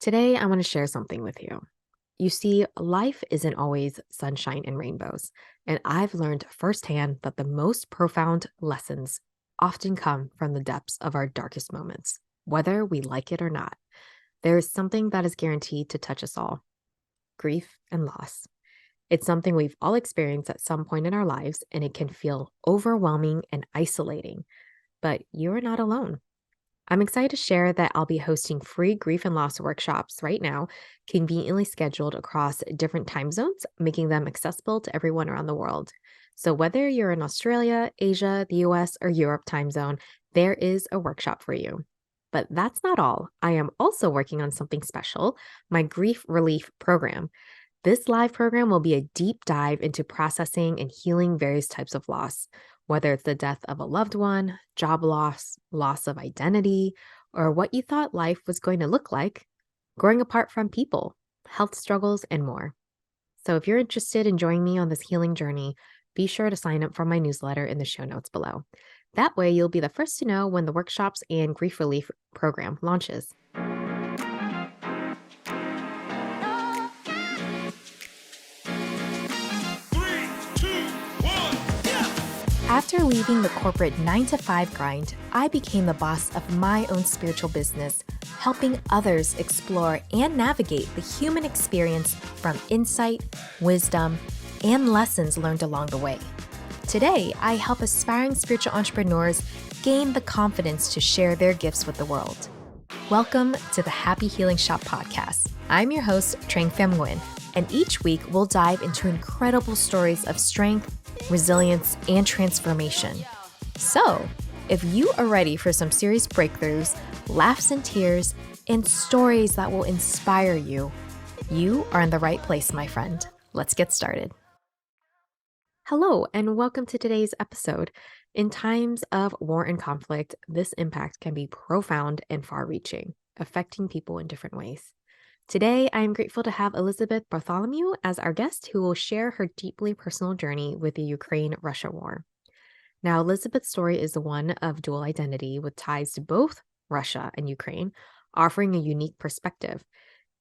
Today, I want to share something with you. You see, life isn't always sunshine and rainbows, and I've learned firsthand that the most profound lessons often come from the depths of our darkest moments, whether we like it or not. There is something that is guaranteed to touch us all: grief and loss. It's something we've all experienced at some point in our lives, and it can feel overwhelming and isolating, but you're not alone. I'm excited to share that I'll be hosting free grief and loss workshops right now, conveniently scheduled across different time zones, making them accessible to everyone around the world. So, whether you're in Australia, Asia, the US, or Europe time zone, there is a workshop for you. But that's not all. I am also working on something special: my grief relief program. This live program will be a deep dive into processing and healing various types of loss, whether it's the death of a loved one, job loss, loss of identity, or what you thought life was going to look like, growing apart from people, health struggles, and more. So if you're interested in joining me on this healing journey, be sure to sign up for my newsletter in the show notes below. That way, you'll be the first to know when the workshops and grief relief program launches. Three, two, one, yeah! After leaving the corporate 9 to 5 grind, I became the boss of my own spiritual business, helping others explore and navigate the human experience from insight, wisdom, and lessons learned along the way. Today, I help aspiring spiritual entrepreneurs gain the confidence to share their gifts with the world. Welcome to the Happy Healing Shop podcast. I'm your host, Trang Pham Nguyen, and each week we'll dive into incredible stories of strength, resilience, and transformation. So, if you are ready for some serious breakthroughs, laughs and tears, and stories that will inspire you, you are in the right place, my friend. Let's get started. Hello, and welcome to today's episode. In times of war and conflict, this impact can be profound and far reaching, affecting people in different ways. Today, I am grateful to have Elizabeth Bartholomew as our guest, who will share her deeply personal journey with the Ukraine-Russia war. Now, Elizabeth's story is the one of dual identity with ties to both Russia and Ukraine, offering a unique perspective.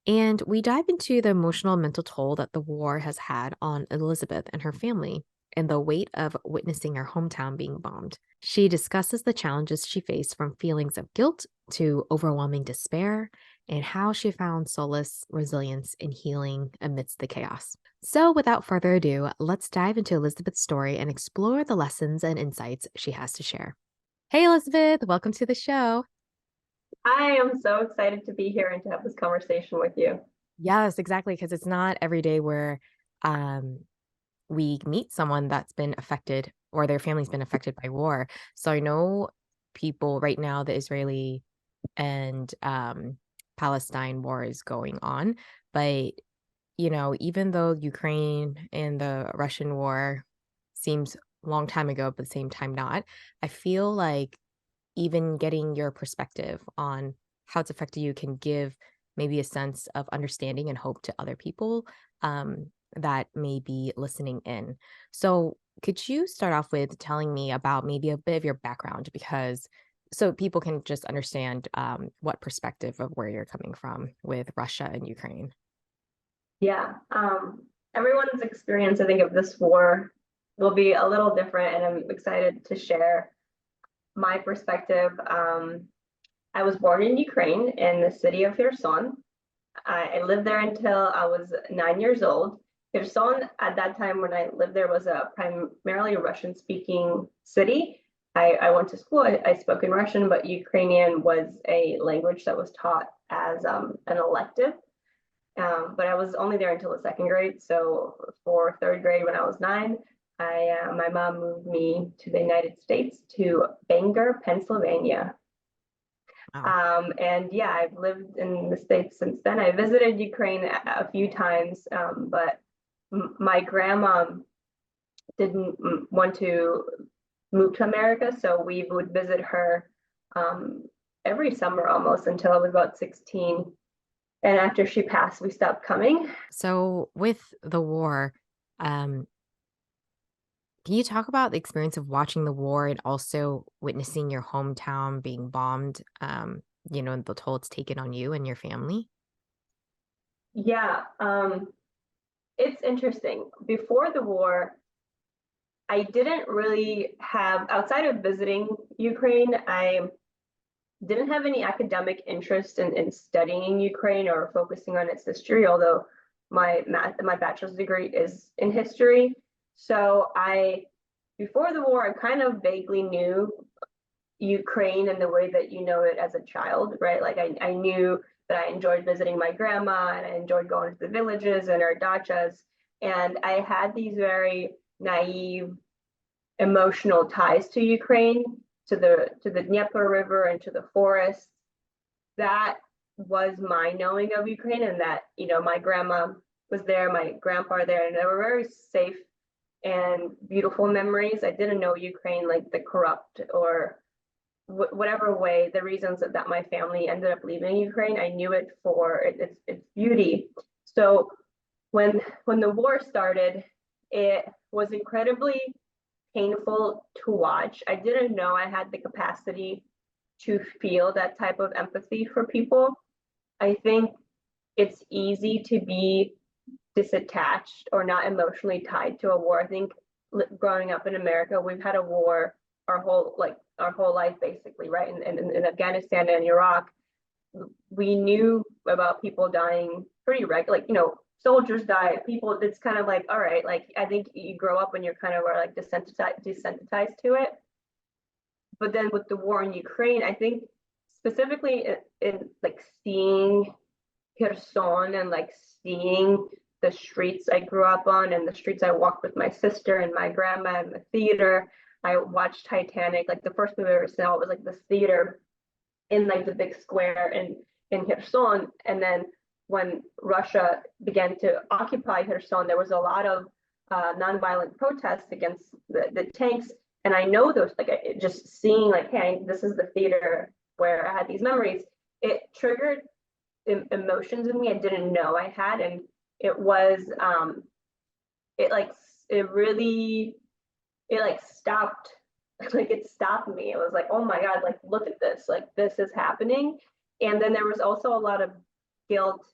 And we dive into the emotional and mental toll that the war has had on Elizabeth and her family, and the weight of witnessing her hometown being bombed. She discusses the challenges she faced, from feelings of guilt to overwhelming despair, and how she found solace, resilience, and healing amidst the chaos. So, without further ado, let's dive into Elizabeth's story and explore the lessons and insights she has to share. Hey, Elizabeth, welcome to the show. I am so excited to be here and to have this conversation with you. Yes, exactly, because it's not every day where um, we meet someone that's been affected or their family's been affected by war. So I know people right now, the Israeli and Palestine war is going on, but even though Ukraine and the Russian war seems a long time ago, but at the same time not, I feel like even getting your perspective on how it's affected you can give maybe a sense of understanding and hope to other people that may be listening in. So, could you start off with telling me about maybe a bit of your background, because so people can just understand what perspective of where you're coming from with Russia and Ukraine? Yeah, everyone's experience, I think, of this war will be a little different, and I'm excited to share my perspective. I was born in Ukraine in the city of Kherson. I lived there until I was 9 years old. Kherson, at that time when I lived there, was a primarily Russian-speaking city. I went to school, I spoke in Russian, but Ukrainian was a language that was taught as an elective. But I was only there until the second grade. So for third grade, when I was 9, my mom moved me to the United States, to Bangor, Pennsylvania. Wow. And yeah, I've lived in the States since then. I visited Ukraine a few times, but my grandma didn't want to move to America, so we would visit her every summer almost until I was about 16. And after she passed, we stopped coming. So, with the war, um, can you talk about the experience of watching the war and also witnessing your hometown being bombed, and the toll it's taken on you and your family? Yeah, it's interesting. Before the war, I didn't really have, outside of visiting Ukraine, I didn't have any academic interest in studying Ukraine or focusing on its history, although my bachelor's degree is in history. So before the war, I kind of vaguely knew Ukraine in the way that you know it as a child, right? Like I knew that I enjoyed visiting my grandma and I enjoyed going to the villages and our dachas. And I had these very naive emotional ties to Ukraine, to the Dnieper River and to the forests. That was my knowing of Ukraine, and that my grandma was there, my grandpa there, and they were very safe and beautiful memories. I didn't know Ukraine like the corrupt or whatever way the reasons that my family ended up leaving Ukraine. I knew it for its beauty. So when the war started, it was incredibly painful to watch. I didn't know I had the capacity to feel that type of empathy for people. I think it's easy to be disattached or not emotionally tied to a war. I think growing up in America, we've had a war our whole life basically, right? In Afghanistan and Iraq, we knew about people dying pretty regular, like soldiers die, people. It's kind of like, all right, like I think you grow up and you're kind of like desensitized to it. But then with the war in Ukraine, I think specifically in like seeing Kherson and like seeing the streets I grew up on and the streets I walked with my sister and my grandma and the theater. I watched Titanic. Like the first movie I ever saw was like this theater in like the big square in Kherson. And then when Russia began to occupy Kherson, there was a lot of nonviolent protests against the tanks. And I know those, like just seeing like, hey, this is the theater where I had these memories. It triggered emotions in me I didn't know I had, and it was it like it really it like stopped like it stopped me. It was like, oh my god, like look at this, like this is happening. And then there was also a lot of guilt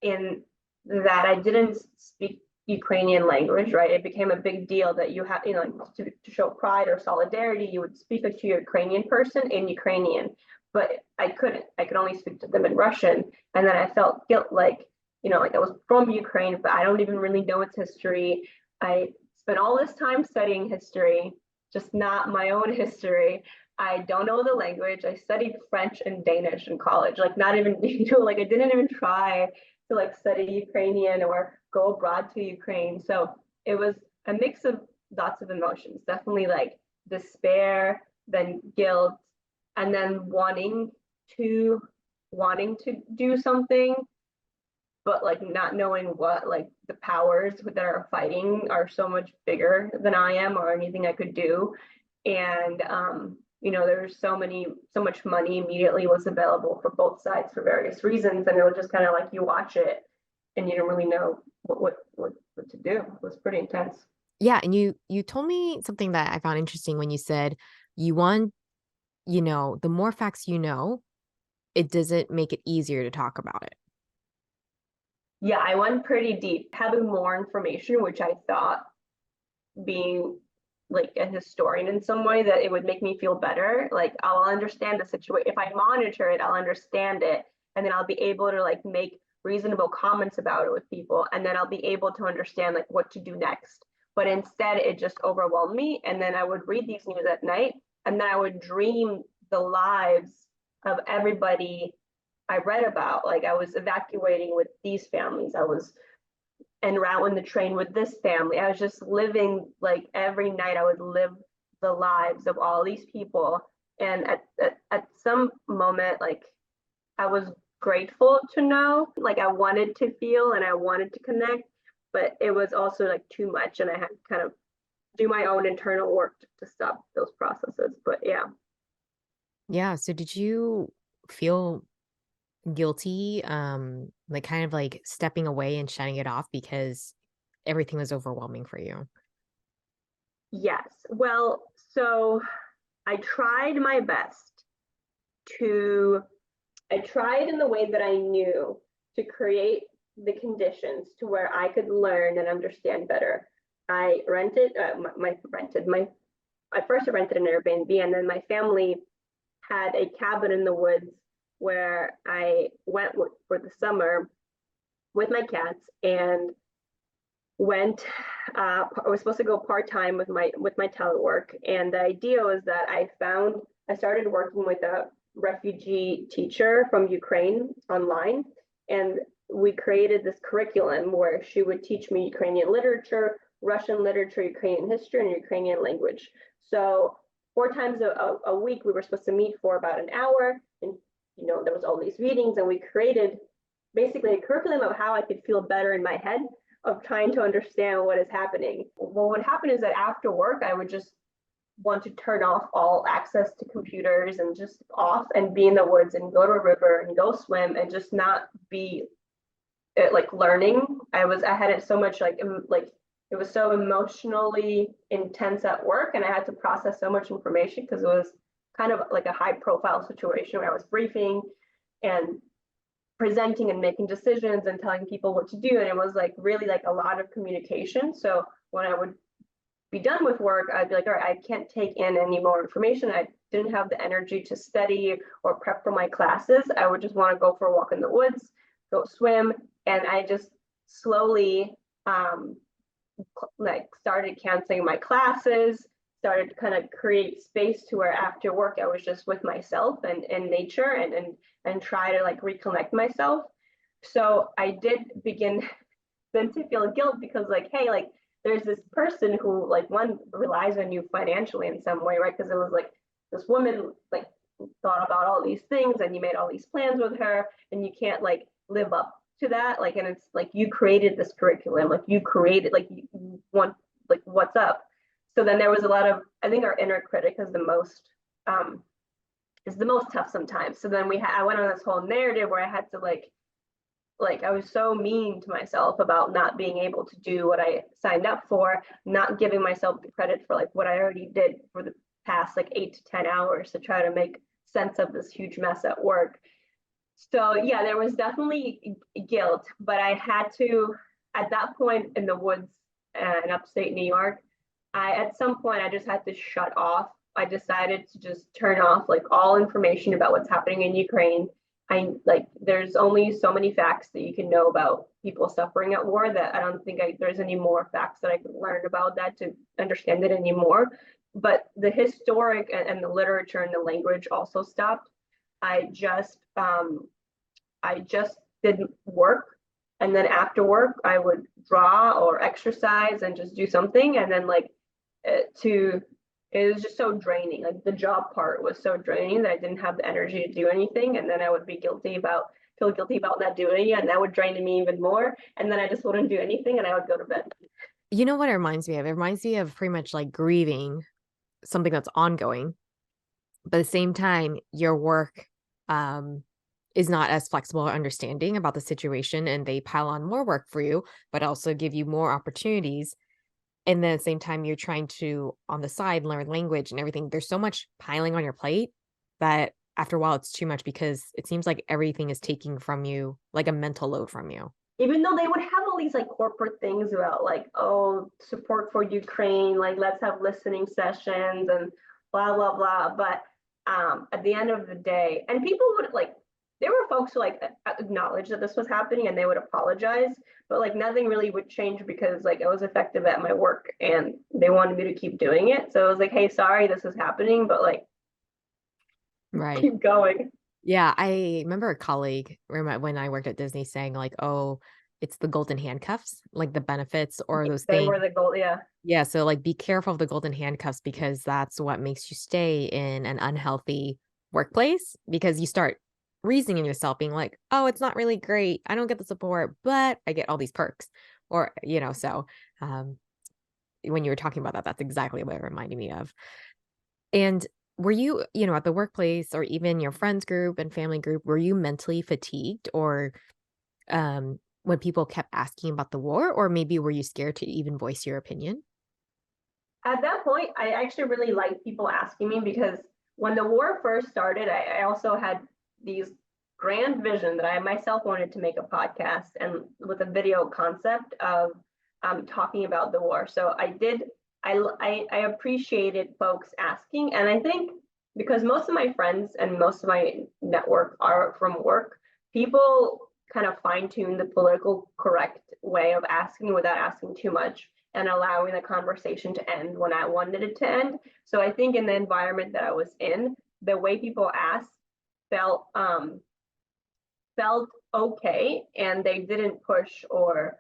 in that I didn't speak Ukrainian language, right? It became a big deal that you have, to show pride or solidarity, you would speak to a Ukrainian person in Ukrainian, but I couldn't. I could only speak to them in Russian. And then I felt guilt, like, like I was from Ukraine, but I don't even really know its history. I spent all this time studying history, just not my own history. I don't know the language. I studied French and Danish in college, like not even, like I didn't even try to like study Ukrainian or go abroad to Ukraine. So it was a mix of lots of emotions, definitely like despair, then guilt, and then wanting to do something, but like not knowing what, like the powers that are fighting are so much bigger than I am or anything I could do. And there's so much money immediately was available for both sides for various reasons, and it was just kind of like you watch it and you don't really know what to do. It was pretty intense. Yeah, and you told me something that I found interesting when you said you want, the more facts you know, it doesn't make it easier to talk about it. Yeah, I went pretty deep. Having more information, which I thought, being like a historian in some way, that it would make me feel better. Like I'll understand the situation. If I monitor it, I'll understand it. And then I'll be able to like make reasonable comments about it with people. And then I'll be able to understand like what to do next. But instead it just overwhelmed me. And then I would read these news at night, and then I would dream the lives of everybody I read about. Like I was evacuating with these families. I was en route in the train with this family. I was just living, like every night I would live the lives of all these people. And at some moment, like I was grateful to know, like I wanted to feel and I wanted to connect, but it was also like too much, and I had to kind of do my own internal work to stop those processes. But yeah. Yeah, so did you feel guilty, like kind of like stepping away and shutting it off because everything was overwhelming for you? Yes. Well, so I tried my best to I tried in the way that I knew to create the conditions to where I could learn and understand better. I rented at first I rented an Airbnb, and then my family had a cabin in the woods where I went for the summer with my cats, and went I was supposed to go part-time with my telework. And the idea was that I started working with a refugee teacher from Ukraine online, and we created this curriculum where she would teach me Ukrainian literature, Russian literature, Ukrainian history, and Ukrainian language. So 4 times a week we were supposed to meet for about an hour, and there was all these readings, and we created basically a curriculum of how I could feel better in my head of trying to understand what is happening. What would happen is that after work, I would just want to turn off all access to computers and just off and be in the woods and go to a river and go swim and just not be like learning. I had it so much like it was so emotionally intense at work, and I had to process so much information because it was kind of like a high profile situation where I was briefing and presenting and making decisions and telling people what to do, and it was like really like a lot of communication. So when I would be done with work, I'd be like, all right, I can't take in any more information. I didn't have the energy to study or prep for my classes. I would just want to go for a walk in the woods, go swim. And I just slowly like started canceling my classes, started to kind of create space to where after work I was just with myself and nature and try to like reconnect myself. So I did begin then to feel guilt because like, hey, like there's this person who like one relies on you financially in some way, right? Because it was like this woman like thought about all these things and you made all these plans with her, and you can't like live up to that. Like, and it's like you created this curriculum, like you created, like you want, like what's up. So then there was a lot of, I think our inner critic is the most tough sometimes. So then I went on this whole narrative where I had to like I was so mean to myself about not being able to do what I signed up for, not giving myself the credit for like what I already did for the past like 8 to 10 hours to try to make sense of this huge mess at work. So yeah, there was definitely guilt, but I had to, at that point in the woods in upstate New York, at some point I just had to shut off. I decided to just turn off like all information about what's happening in Ukraine. There's only so many facts that you can know about people suffering at war that I don't think there's any more facts that I could learn about that to understand it anymore. But the historic and the literature and the language also stopped. I just did work, and then after work I would draw or exercise and just do something, and then it was just so draining. Like the job part was so draining that I didn't have the energy to do anything, and then I would feel guilty about not doing it, and that would drain me even more, and then I just wouldn't do anything and I would go to bed. You know what it reminds me of? It reminds me of pretty much like grieving something that's ongoing, but at the same time, your work is not as flexible or understanding about the situation, and they pile on more work for you, but also give you more opportunities. And then at the same time, you're trying to, on the side, learn language and everything. There's so much piling on your plate that after a while, it's too much because it seems like everything is taking from you, like a mental load from you. Even though they would have all these like corporate things about like, oh, support for Ukraine, like let's have listening sessions and blah blah blah. But at the end of the day, and people would like, there were folks who like acknowledged that this was happening and they would apologize, but like nothing really would change because like it was effective at my work and they wanted me to keep doing it. So it was like, hey, sorry, this is happening, but like Right. keep going. Yeah, I remember a colleague when I worked at Disney saying like, "Oh, it's the golden handcuffs, like the benefits or those They things." were the goal, yeah. Yeah, so like be careful of the golden handcuffs because that's what makes you stay in an unhealthy workplace because you start reasoning in yourself being like, "Oh, it's not really great. I don't get the support, but I get all these perks." Or, so when you were talking about that, that's exactly what it reminded me of. And were you, at the workplace or even your friends group and family group, were you mentally fatigued or when people kept asking about the war, or maybe were you scared to even voice your opinion? At that point, I actually really liked people asking me because when the war first started, I also had these grand vision that I myself wanted to make a podcast and with a video concept of talking about the war. So I appreciated folks asking, and I think because most of my friends and most of my network are from work, people kind of fine tune the political correct way of asking without asking too much and allowing the conversation to end when I wanted it to end. So I think in the environment that I was in, the way people asked felt felt okay, and they didn't push or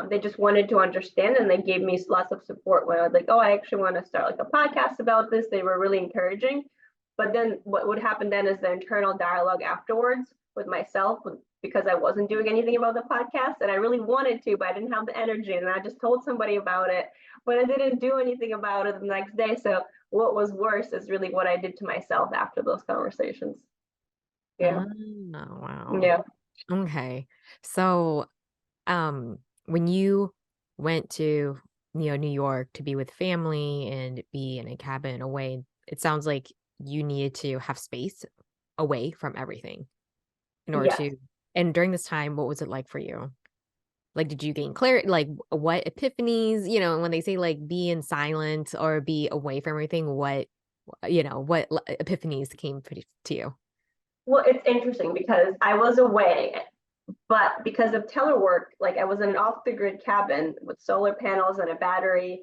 they just wanted to understand, and they gave me lots of support when I was like, oh, I actually want to start like a podcast about this. They were really encouraging. But then what would happen then is the internal dialogue afterwards with myself, because I wasn't doing anything about the podcast and I really wanted to, but I didn't have the energy. And I just told somebody about it, but I didn't do anything about it the next day. So what was worse is really what I did to myself after those conversations. Yeah. Oh, wow. Yeah. Okay. So, when you went to, New York to be with family and be in a cabin away, it sounds like you needed to have space away from everything in order Yes. to, and during this time, what was it like for you? Like, did you gain clarity? Like, what epiphanies, when they say like be in silence or be away from everything, what epiphanies came to you? Well, it's interesting because I was away, but because of telework, like I was in an off the grid cabin with solar panels and a battery,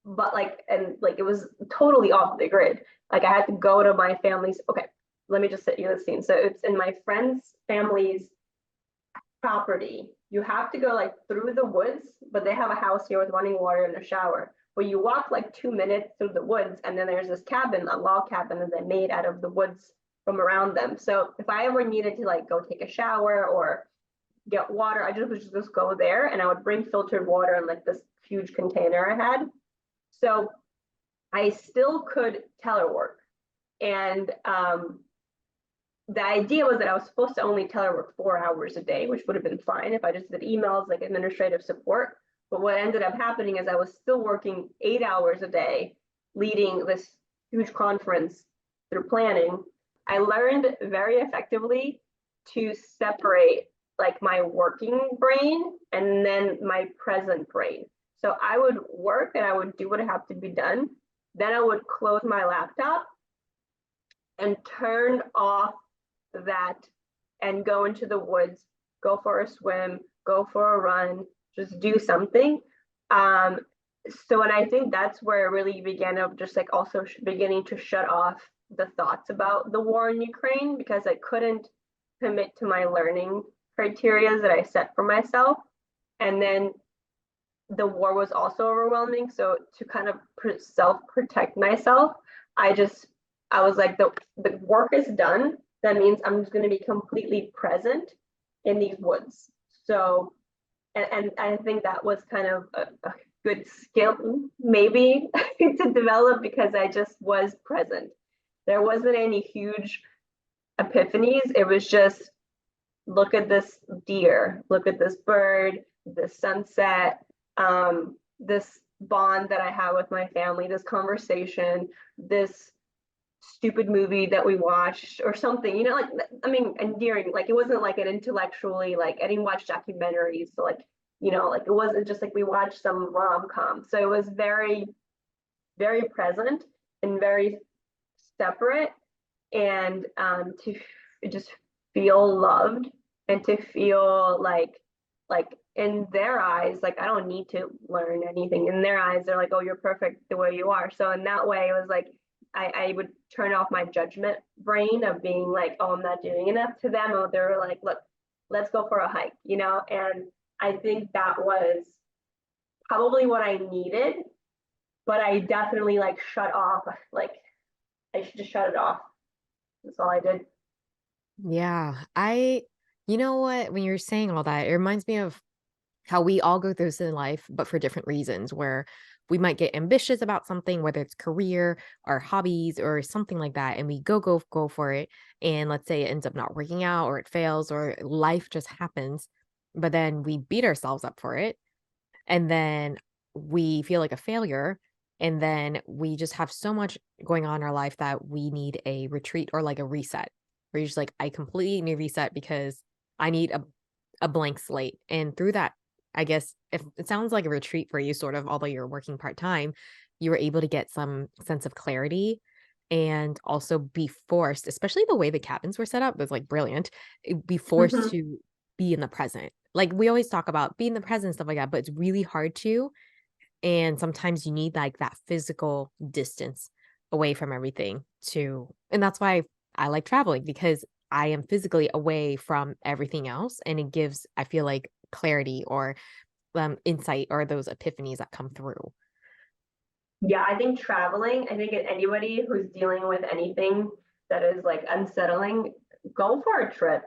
but it was totally off the grid. Like I had to go to my family's. Okay, let me just set you the scene. So it's in my friend's family's property. You have to go like through the woods, but they have a house here with running water and a shower. But you walk like 2 minutes through the woods, and then there's this cabin, a log cabin that they made out of the woods from around them. So if I ever needed to like go take a shower or get water, I just would just go there, and I would bring filtered water in like this huge container I had. So I still could telework. And the idea was that I was supposed to only telework 4 hours a day, which would have been fine if I just did emails, like administrative support. But what ended up happening is I was still working 8 hours a day, leading this huge conference through planning. I learned very effectively to separate like my working brain and then my present brain. So I would work and I would do what had to be done. Then I would close my laptop and turn off that and go into the woods, go for a swim, go for a run, just do something. So, and I think that's where it really began of just like also beginning to shut off the thoughts about the war in Ukraine, because I couldn't commit to my learning criteria that I set for myself. And then the war was also overwhelming. So to kind of self-protect myself, I was like, the work is done. That means I'm just going to be completely present in these woods. So, and I think that was kind of a good skill maybe to develop, because I just was present. There wasn't any huge epiphanies. It was just, look at this deer, look at this bird, this sunset, this bond that I have with my family, this conversation, this stupid movie that we watched or something, like, I mean, endearing. Like it wasn't like an intellectually, like I didn't watch documentaries, so like, like it wasn't just like we watched some rom-com. So it was very, very present and very separate, and to just feel loved and to feel like in their eyes, like I don't need to learn anything. In their eyes, they're like, oh, you're perfect the way you are. So in that way, it was like I would turn off my judgment brain of being like, oh, I'm not doing enough, to them. Or they were like, look, let's go for a hike, and I think that was probably what I needed, but I definitely like shut off, like I should just shut it off. That's all I did. Yeah, you know what? When you're saying all that, it reminds me of how we all go through this in life, but for different reasons, where we might get ambitious about something, whether it's career or hobbies or something like that, and we go for it. And let's say it ends up not working out, or it fails, or life just happens, but then we beat ourselves up for it. And then we feel like a failure. And then we just have so much going on in our life that we need a retreat or like a reset. where you're just like, I completely need reset because I need a blank slate. And through that, I guess if it sounds like a retreat for you, sort of, although you're working part-time, you were able to get some sense of clarity and also be forced, especially the way the cabins were set up was like brilliant, be forced Mhm. to be in the present. Like we always talk about being in the present, stuff like that, but it's really hard to. And sometimes you need like that physical distance away from everything to, and that's why I like traveling because I am physically away from everything else. And it gives, I feel like, clarity or insight or those epiphanies that come through. Yeah, I think traveling, I think anybody who's dealing with anything that is like unsettling, go for a trip,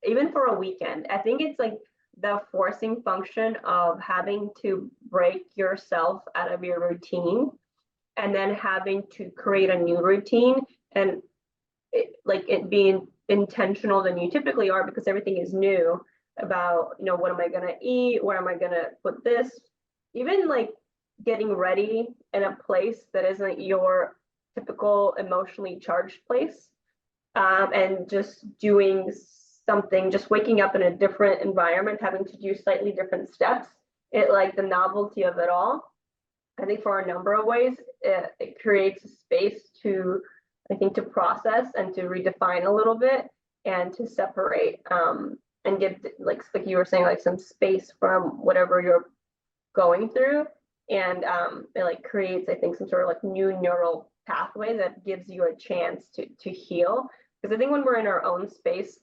even for a weekend. I think it's like the forcing function of having to break yourself out of your routine and then having to create a new routine and like it being intentional than you typically are because everything is new about, what am I going to eat? Where am I going to put this? Even like getting ready in a place that isn't your typical emotionally charged place, and just doing something, just waking up in a different environment, having to do slightly different steps. It like the novelty of it all. I think for a number of ways, it creates a space to, I think, to process and to redefine a little bit and to separate, and give, like you were saying, like some space from whatever you're going through. And it like creates, I think, some sort of like new neural pathway that gives you a chance to heal. Because I think when we're in our own space,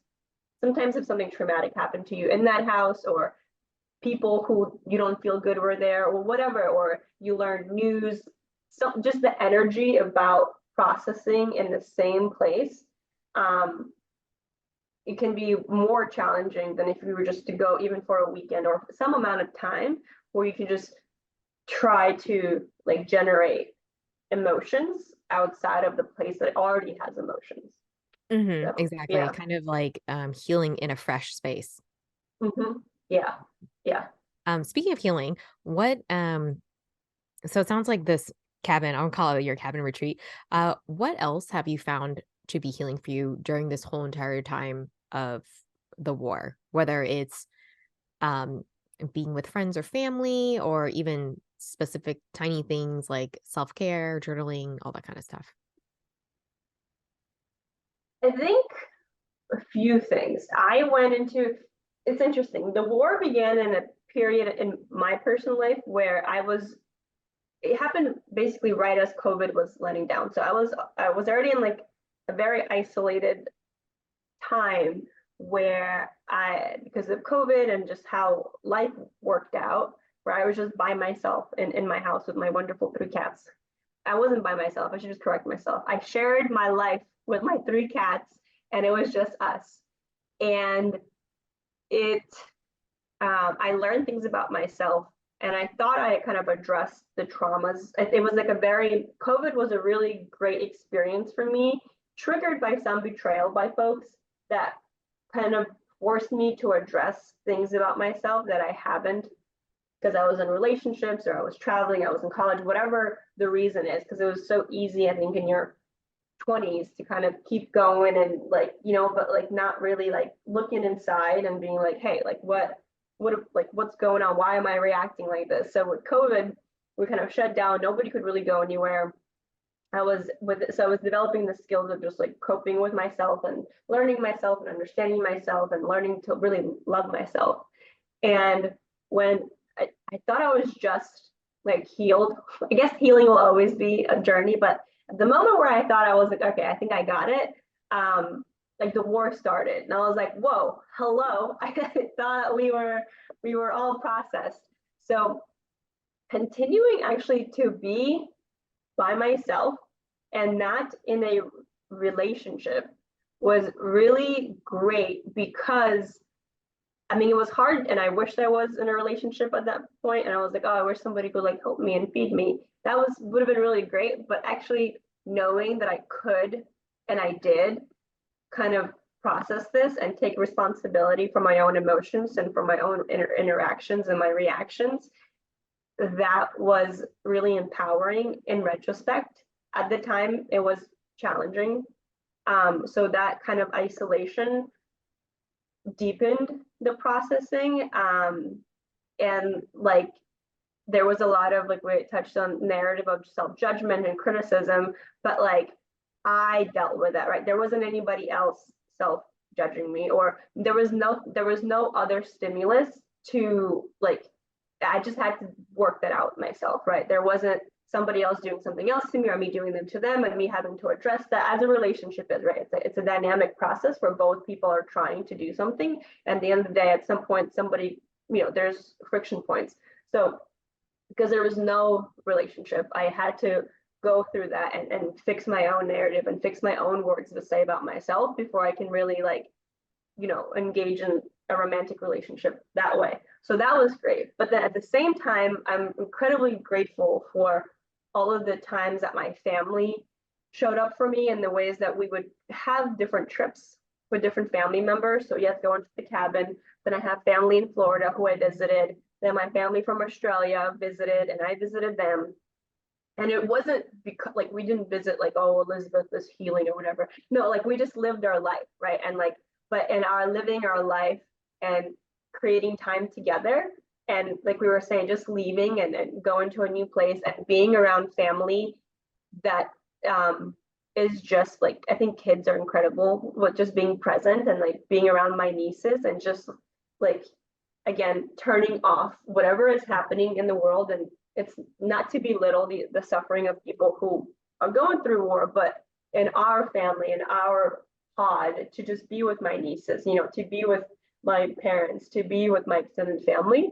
sometimes if something traumatic happened to you in that house, or people who you don't feel good were there, or whatever, or you learned news, so just the energy about processing in the same place, um, it can be more challenging than if you were just to go even for a weekend or some amount of time where you can just try to like generate emotions outside of the place that already has emotions. So Exactly. yeah. Kind of like healing in a fresh space. Yeah, yeah. Speaking of healing, what so it sounds like this cabin, I'll call it your cabin retreat. What else have you found to be healing for you during this whole entire time of the war? Whether it's um being with friends or family or even specific tiny things like self-care, journaling, all that kind of stuff. I think a few things. I went into, it's interesting. The war began in a period in my personal life where it happened basically right as COVID was letting down. So I was already in like a very isolated time where because of COVID and just how life worked out, where I was just by myself in my house with my wonderful three cats. I wasn't by myself. I should just correct myself. I shared my life with my three cats, and it was just us. And it, I learned things about myself, and I thought I kind of addressed the traumas. It was like COVID was a really great experience for me, triggered by some betrayal by folks that kind of forced me to address things about myself that I haven't, because I was in relationships or I was traveling, I was in college, whatever the reason is, because it was so easy, I think, in your 20s to kind of keep going and like, but like not really like looking inside and being like, hey, like what's going on? Why am I reacting like this? So with COVID, we kind of shut down. Nobody could really go anywhere. So I was developing the skills of just like coping with myself and learning myself and understanding myself and learning to really love myself. And when I thought I was just like healed, I guess healing will always be a journey, but the moment where I thought I was like, okay, I think I got it, like the war started. And I was like, whoa, hello. I thought we were all processed. So continuing actually to be by myself and not in a relationship was really great because I mean, it was hard, and I wished I was in a relationship at that point. And I was like, oh, I wish somebody could like help me and feed me. That would have been really great. But actually knowing that I could and I did kind of process this and take responsibility for my own emotions and for my own interactions and my reactions, that was really empowering in retrospect. At the time, it was challenging So that kind of isolation deepened the processing. And like there was a lot of, like we touched on, narrative of self-judgment and criticism, but like I dealt with that, right? There wasn't anybody else self-judging me, or there was no other stimulus to like, I just had to work that out myself, right? There wasn't somebody else doing something else to me or me doing them to them and me having to address that, as a relationship is, right? It's a dynamic process where both people are trying to do something. And at the end of the day, at some point, somebody, there's friction points. So because there was no relationship, I had to go through that and fix my own narrative and fix my own words to say about myself before I can really like, engage in a romantic relationship that way. So that was great. But then at the same time, I'm incredibly grateful for all of the times that my family showed up for me in the ways that we would have different trips with different family members. So yes, going to the cabin. Then I have family in Florida who I visited. Then my family from Australia visited and I visited them. And it wasn't because like we didn't visit like, oh, Elizabeth is healing or whatever. No, like we just lived our life, right? And like, but in our living our life and creating time together, and like we were saying, just leaving and going to a new place and being around family that is just like, I think kids are incredible with just being present and like being around my nieces and just like, again, turning off whatever is happening in the world. And it's not to belittle the suffering of people who are going through war, but in our family, in our pod, to just be with my nieces, to be with my parents, to be with my extended family,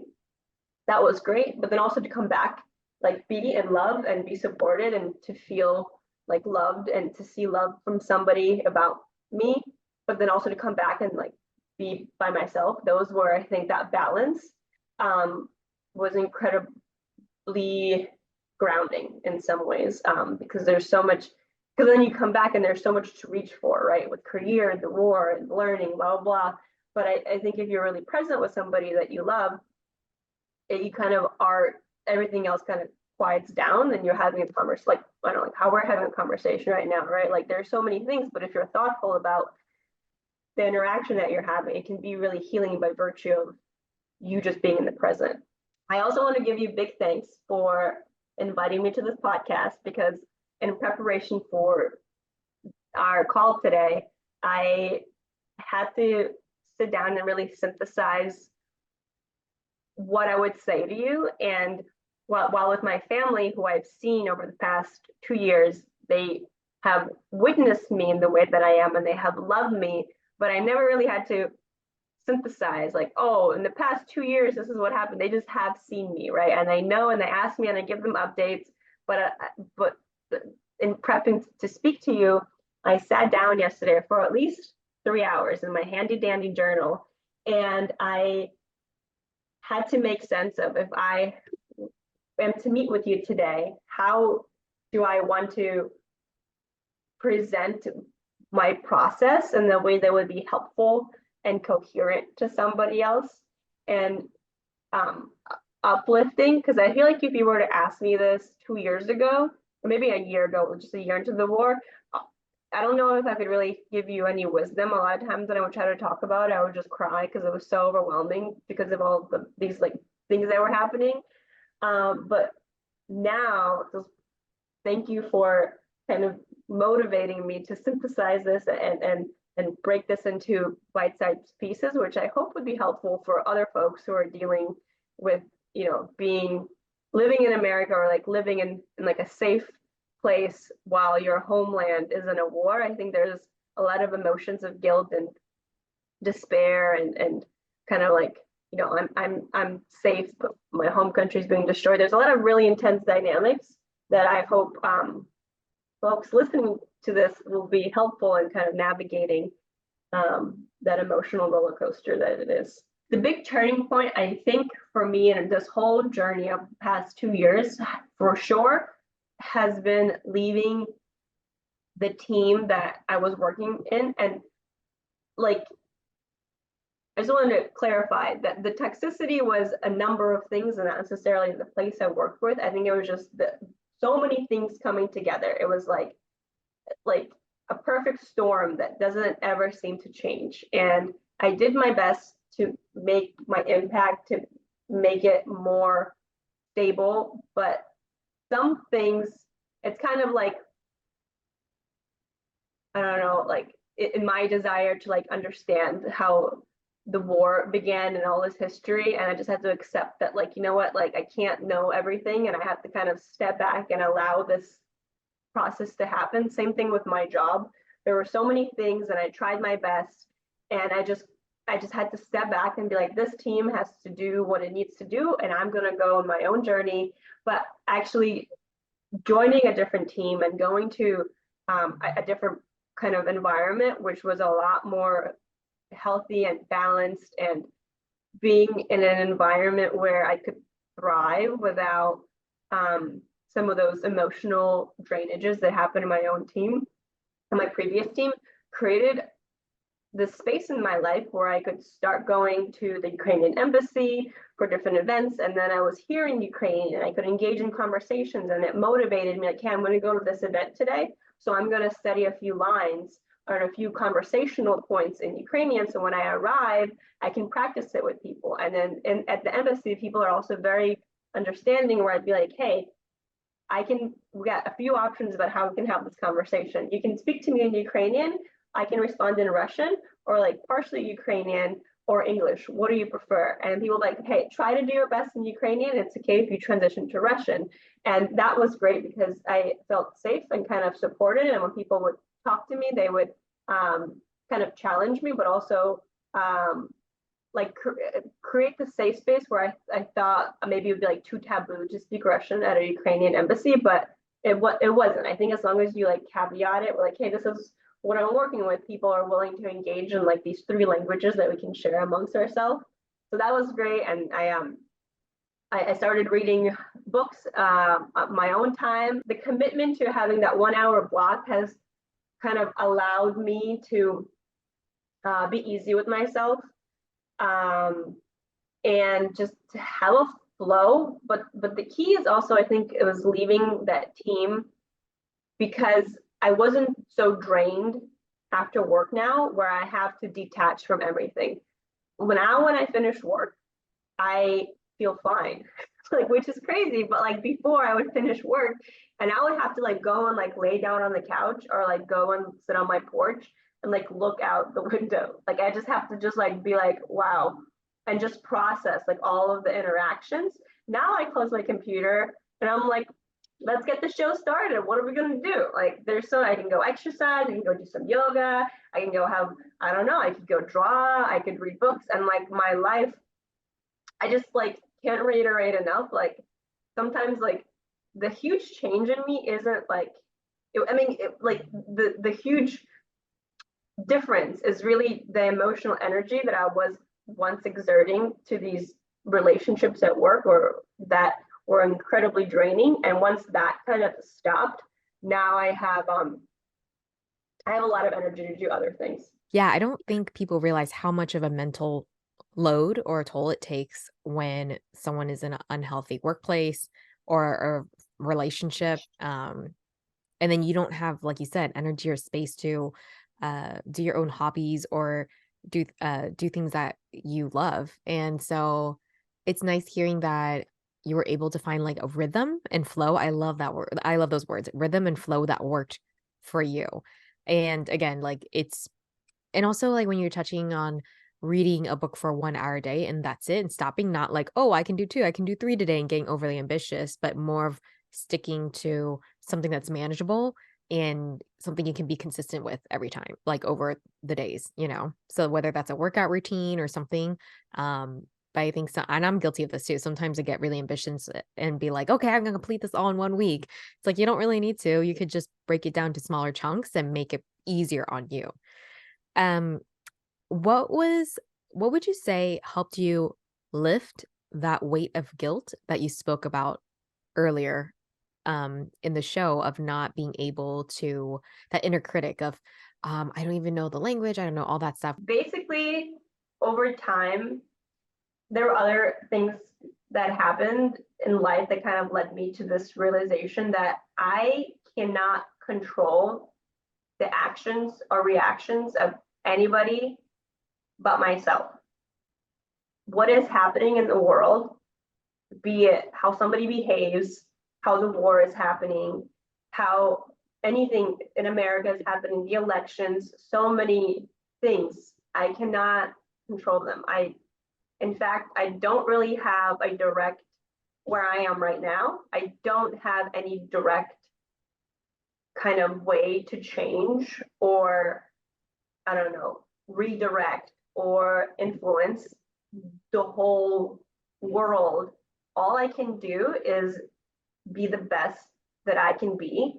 that was great. But then also to come back, like be in love and be supported and to feel like loved and to see love from somebody about me, but then also to come back and like be by myself. Those were, I think, that balance was incredibly grounding in some ways, because there's so much, because then you come back and there's so much to reach for, right? With career and the war and learning, blah, blah, blah. But I think if you're really present with somebody that you love, you kind of are, everything else kind of quiets down and you're having a conversation, like, I don't know, like how we're having a conversation right now, right? Like there's so many things, but if you're thoughtful about the interaction that you're having, it can be really healing by virtue of you just being in the present. I also want to give you big thanks for inviting me to this podcast, because in preparation for our call today, I had to sit down and really synthesize what I would say to you. And while with my family, who I've seen over the past 2 years, they have witnessed me in the way that I am and they have loved me, but I never really had to synthesize like, oh, in the past 2 years, this is what happened. They just have seen me, right? And I know, and they ask me and I give them updates, but in prepping to speak to you, I sat down yesterday for at least 3 hours in my handy dandy journal, and I had to make sense of, if I am to meet with you today, how do I want to present my process in the way that would be helpful and coherent to somebody else and uplifting? Because I feel like if you were to ask me this 2 years ago, or maybe a year ago, just a year into the war, I don't know if I could really give you any wisdom. A lot of times when I would try to talk about it, I would just cry because it was so overwhelming because of all these like things that were happening. But now, just thank you for kind of motivating me to synthesize this and break this into bite-sized pieces, which I hope would be helpful for other folks who are dealing with, living in America, or like living in like a safe place while your homeland is in a war. I think there's a lot of emotions of guilt and despair and kind of like, I'm safe, but my home country is being destroyed. There's a lot of really intense dynamics that I hope folks listening to this will be helpful in kind of navigating that emotional roller coaster that it is. The big turning point, I think, for me in this whole journey of the past 2 years, for sure, has been leaving the team that I was working in. And like, I just wanted to clarify that the toxicity was a number of things and not necessarily the place I worked with. I think it was just so many things coming together. It was like a perfect storm that doesn't ever seem to change. And I did my best to make my impact, to make it more stable, but some things, it's kind of like, I don't know, like in my desire to like understand how the war began and all this history, and I just had to accept that, like, you know what, like I can't know everything, and I have to kind of step back and allow this process to happen. Same thing with my job. There were so many things and I tried my best, and I just had to step back and be like, this team has to do what it needs to do, and I'm going to go on my own journey. But actually joining a different team and going to a different kind of environment, which was a lot more healthy and balanced, and being in an environment where I could thrive without some of those emotional drainages that happened in my own team and my previous team, created this space in my life where I could start going to the Ukrainian embassy for different events. And then I was hearing Ukrainian and I could engage in conversations, and it motivated me like, hey, I'm going to go to this event today. So I'm going to study a few lines or a few conversational points in Ukrainian. So when I arrive, I can practice it with people. And then at the embassy, people are also very understanding, where I'd be like, hey, we got a few options about how we can have this conversation. You can speak to me in Ukrainian, I can respond in Russian, or like partially Ukrainian or English. What do you prefer? And people like, hey, try to do your best in Ukrainian. It's okay if you transition to Russian. And that was great because I felt safe and kind of supported. And when people would talk to me, they would kind of challenge me, but also like create the safe space where I thought maybe it would be like too taboo to speak Russian at a Ukrainian embassy, but it wasn't. I think as long as you like caveat it, like, hey, this is what I'm working with, people are willing to engage in like these three languages that we can share amongst ourselves. So that was great. And I started reading books at my own time. The commitment to having that 1 hour block has kind of allowed me to be easy with myself, and just to have a flow. But the key is also, I think it was leaving that team, because I wasn't so drained after work now, where I have to detach from everything. When I finish work, I feel fine, like, which is crazy. But like before, I would finish work and I would have to like go and like lay down on the couch or like go and sit on my porch and like look out the window. Like I just have to just like be like, wow, and just process like all of the interactions. Now I close my computer and I'm like, let's get the show started. What are we going to do? Like, I can go exercise, I can go do some yoga, I can go have, I don't know, I could go draw, I could read books. And like my life, I just like can't reiterate enough. Like sometimes like the huge change in me isn't like, like the huge difference is really the emotional energy that I was once exerting to these relationships at work, or that were incredibly draining. And once that kind of stopped, now I have a lot of energy to do other things. Yeah, I don't think people realize how much of a mental load or a toll it takes when someone is in an unhealthy workplace or a relationship. And then you don't have, like you said, energy or space to do your own hobbies or do things that you love. And so it's nice hearing that you were able to find like a rhythm and flow. I love that word. I love those words, rhythm and flow, that worked for you. And again, like and also like when you're touching on reading a book for 1 hour a day and that's it, and stopping, not like, oh, I can do 2, I can do 3 today, and getting overly ambitious, but more of sticking to something that's manageable and something you can be consistent with every time, like over the days, So whether that's a workout routine or something, but I think so, and I'm guilty of this too. Sometimes I get really ambitious and be like, okay, I'm gonna complete this all in 1 week. It's like you don't really need to. You could just break it down to smaller chunks and make it easier on you. Um, what would you say helped you lift that weight of guilt that you spoke about earlier in the show, of not being able to, that inner critic of I don't even know the language, I don't know all that stuff. Basically, over time, there were other things that happened in life that kind of led me to this realization that I cannot control the actions or reactions of anybody but myself. What is happening in the world, be it how somebody behaves, how the war is happening, how anything in America is happening, the elections, so many things, I cannot control them. In fact, I don't really have a direct, where I am right now, I don't have any direct kind of way to change or, I don't know, redirect or influence the whole world. All I can do is be the best that I can be.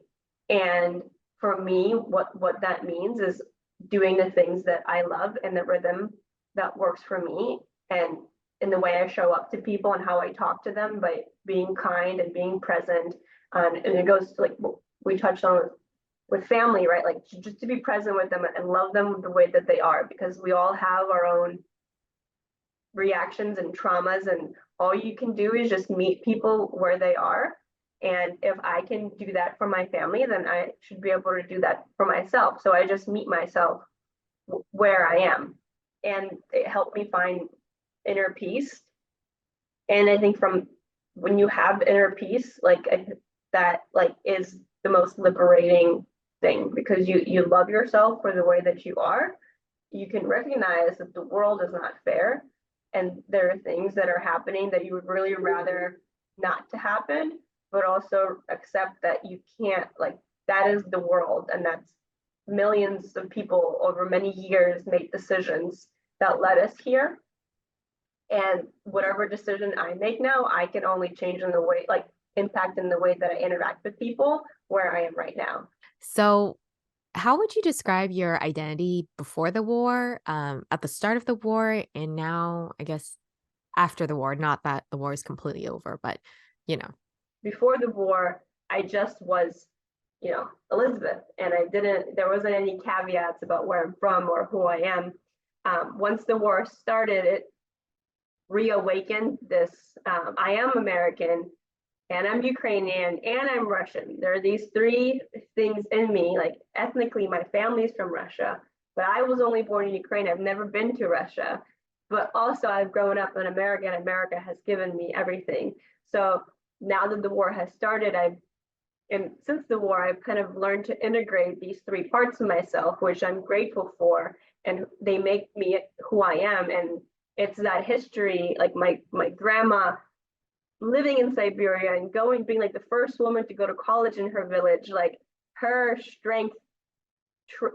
And for me, what that means is doing the things that I love and the rhythm that works for me, and in the way I show up to people and how I talk to them, by being kind and being present. And it goes to like what we touched on with family, right? Like just to be present with them and love them the way that they are, because we all have our own reactions and traumas, and all you can do is just meet people where they are. And if I can do that for my family, then I should be able to do that for myself. So I just meet myself where I am, and it helped me find inner peace. And I think from when you have inner peace, like that like is the most liberating thing, because you love yourself for the way that you are. You can recognize that the world is not fair, and there are things that are happening that you would really rather not to happen, but also accept that you can't, like, that is the world, and that's millions of people over many years made decisions that led us here. And whatever decision I make now, I can only change in the way, like impact in the way that I interact with people where I am right now. So, how would you describe your identity before the war, at the start of the war, and now, I guess, after the war? Not that the war is completely over, but you know. Before the war, I just was, Elizabeth, and there wasn't any caveats about where I'm from or who I am. Once the war started, it reawakened this, I am American, and I'm Ukrainian, and I'm Russian. There are these three things in me. Like ethnically, my family's from Russia, but I was only born in Ukraine. I've never been to Russia, but also I've grown up in America, and America has given me everything. So now that the war has started, and since the war, I've kind of learned to integrate these three parts of myself, which I'm grateful for, and they make me who I am. And it's that history, like my grandma living in Siberia and being like the first woman to go to college in her village, like her strength,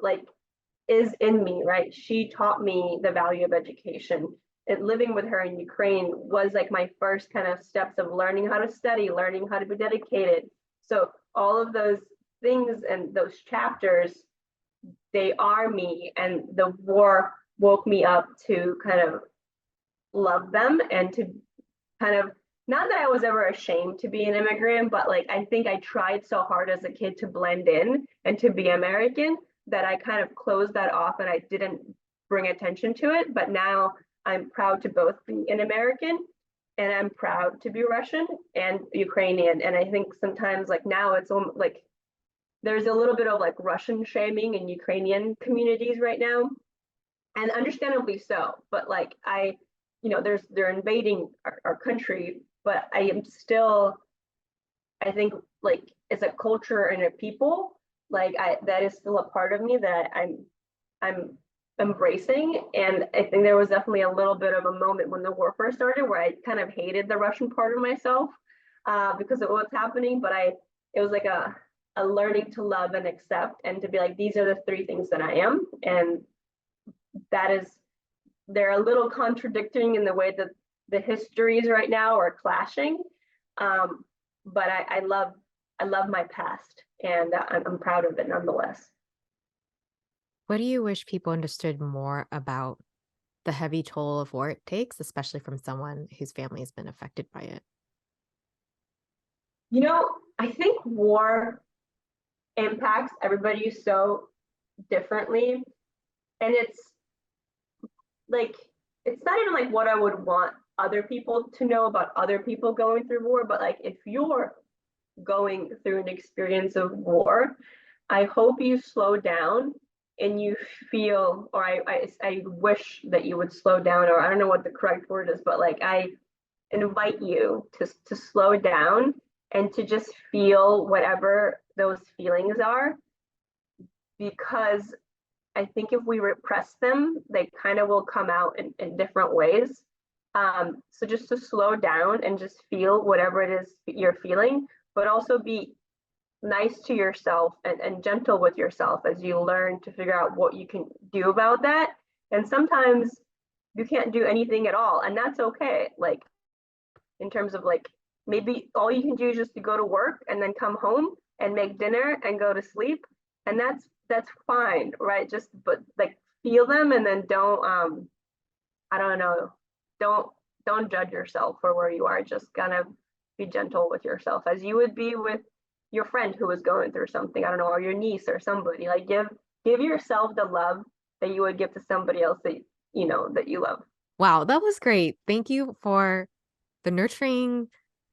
like is in me, right? She taught me the value of education. And living with her in Ukraine was like my first kind of steps of learning how to study, learning how to be dedicated. So all of those things and those chapters, they are me, and the war woke me up to kind of love them, and to kind of, not that I was ever ashamed to be an immigrant, but like I think I tried so hard as a kid to blend in and to be American that I kind of closed that off, and I didn't bring attention to it. But now I'm proud to both be an American, and I'm proud to be Russian and Ukrainian. And I think sometimes, like now, it's like there's a little bit of like Russian shaming in Ukrainian communities right now, and understandably so. But like they're invading our country, but I am still, I think, like it's a culture and a people, like that is still a part of me that I'm embracing. And I think there was definitely a little bit of a moment when the war first started where I kind of hated the Russian part of myself because of what's happening. But it was like a learning to love and accept, and to be like, these are the three things that I am. And that is, they're a little contradicting in the way that the histories right now are clashing. But I love my past, and I'm proud of it nonetheless. What do you wish people understood more about the heavy toll of war it takes, especially from someone whose family has been affected by it? I think war impacts everybody so differently. And it's like, it's not even like what I would want other people to know about other people going through war, but like if you're going through an experience of war, I hope you slow down and you feel, or I wish that you would slow down, or I don't know what the correct word is, but like I invite you to slow down and to just feel whatever those feelings are, because I think if we repress them, they kind of will come out in different ways. So just to slow down and just feel whatever it is you're feeling, but also be nice to yourself and gentle with yourself as you learn to figure out what you can do about that. And sometimes you can't do anything at all, and that's okay. Like in terms of like maybe all you can do is just to go to work and then come home and make dinner and go to sleep, and that's fine, right? Just but like feel them, and then don't I don't know, don't don't judge yourself for where you are. Just kind of be gentle with yourself as you would be with your friend who was going through something, I don't know, or your niece or somebody. Like give yourself the love that you would give to somebody else that you know that you love. Wow, that was great. Thank you for the nurturing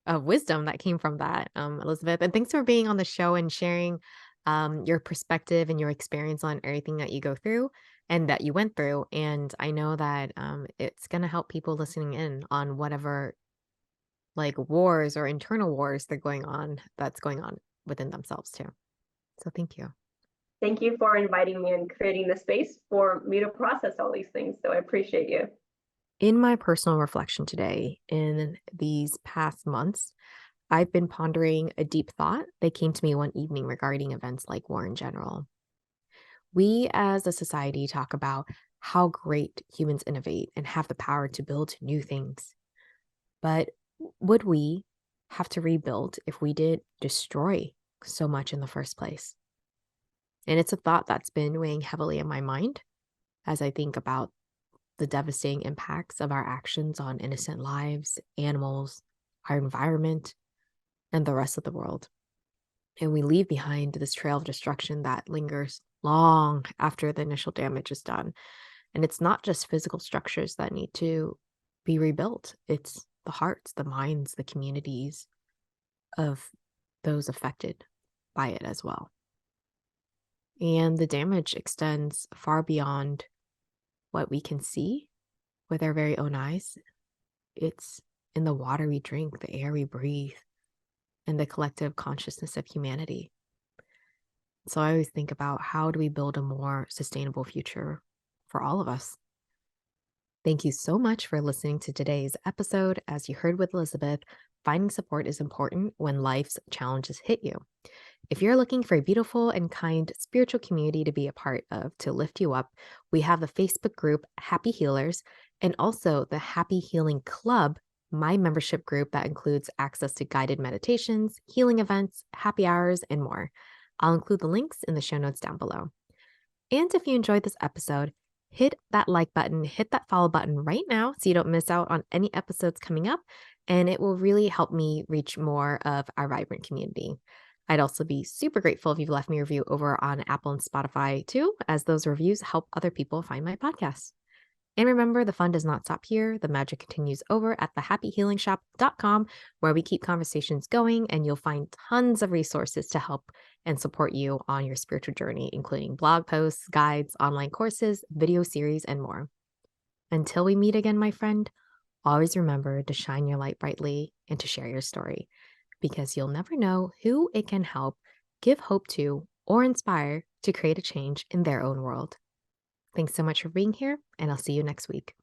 wisdom that came from that, Elizabeth. And thanks for being on the show and sharing your perspective and your experience on everything that you go through and that you went through. And I know that it's going to help people listening in on whatever like wars or internal wars that's going on within themselves too. So thank you. Thank you for inviting me and creating the space for me to process all these things. So I appreciate you. In my personal reflection today, in these past months, I've been pondering a deep thought that came to me one evening regarding events like war in general. We as a society talk about how great humans innovate and have the power to build new things. But would we have to rebuild if we did destroy so much in the first place? And it's a thought that's been weighing heavily in my mind as I think about the devastating impacts of our actions on innocent lives, animals, our environment, and the rest of the world. And we leave behind this trail of destruction that lingers long after the initial damage is done. And it's not just physical structures that need to be rebuilt, it's the hearts, the minds, the communities of those affected by it as well. And the damage extends far beyond what we can see with our very own eyes. It's in the water we drink, the air we breathe, and the collective consciousness of humanity. So I always think about how do we build a more sustainable future for all of us? Thank you so much for listening to today's episode. As you heard with Elizabeth, finding support is important when life's challenges hit you. If you're looking for a beautiful and kind spiritual community to be a part of to lift you up, we have the Facebook group Happy Healers and also the Happy Healing Club, my membership group that includes access to guided meditations, healing events, happy hours, and more. I'll include the links in the show notes down below. And if you enjoyed this episode, hit that like button, hit that follow button right now so you don't miss out on any episodes coming up. And it will really help me reach more of our vibrant community. I'd also be super grateful if you've left me a review over on Apple and Spotify too, as those reviews help other people find my podcast. And remember, the fun does not stop here. The magic continues over at thehappyhealingshop.com, where we keep conversations going, and you'll find tons of resources to help and support you on your spiritual journey, including blog posts, guides, online courses, video series, and more. Until we meet again, my friend, always remember to shine your light brightly and to share your story, because you'll never know who it can help, give hope to, or inspire to create a change in their own world. Thanks so much for being here, and I'll see you next week.